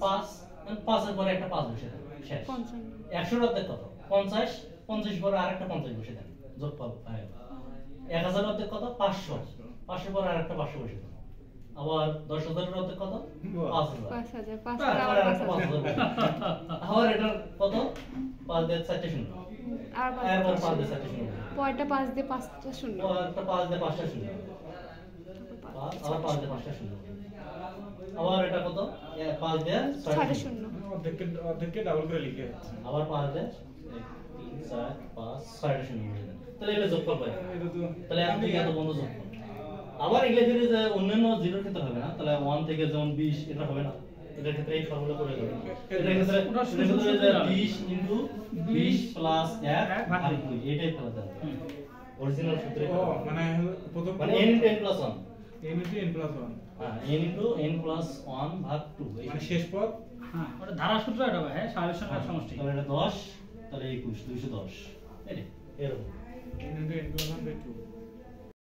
5 5 এর পরে একটা 5 বসে দেন শেষ 100 এর অর্ধেক কত 50 50 পরে আরেকটা 50 বসে দেন যোগফল 1000 এর অর্ধেক কত 500 500 পরে আরেকটা 500 বসে দেন আবার 10000 এর অর্ধেক কত 5000 5000 আবার 5000 আবার এটা কত 5 দিয়ে 4টা শূন্য আর 5 দিয়ে 4টা শূন্য পয়টা 5 দিয়ে 5টা শূন্য পয়টা 5 দিয়ে 5টা শূন্য আবার 5 দিয়ে 5টা শূন্য আবার এটা কত 5 দিয়ে 6টা শূন্য অর্ধেককে ডাবল করে লিখে আবার 5 দিয়ে 3 4 5 6টা শূন্য বসে দেন তাহলে এটা যোগফল পাই তাহলে এত থেকে এত বন্ধ যোগফল আবার এগুলা যদি যে অন্যান্য জিরোর ক্ষেত্রে হবে না তাহলে 1 থেকে যেমন 20 এটা হবে না এটার ক্ষেত্রে এই ফর্মুলা করে দেব এটার ক্ষেত্রে 20 ইনটু 20 প্লাস 1 ভাগ 2 এটাই ফেলা যাবে অরিজিনাল সূত্রে মানে প্রথম মানে n into n plus 1 n into n plus 1 হ্যাঁ n ইনটু n প্লাস 1 ভাগ 2 মানে শেষ পদ হ্যাঁ ওটা ধারা সূত্র এটা ভাই হ্যাঁ সারাংশ সমষ্টি তাহলে এটা 10 তাহলে 21 210 এই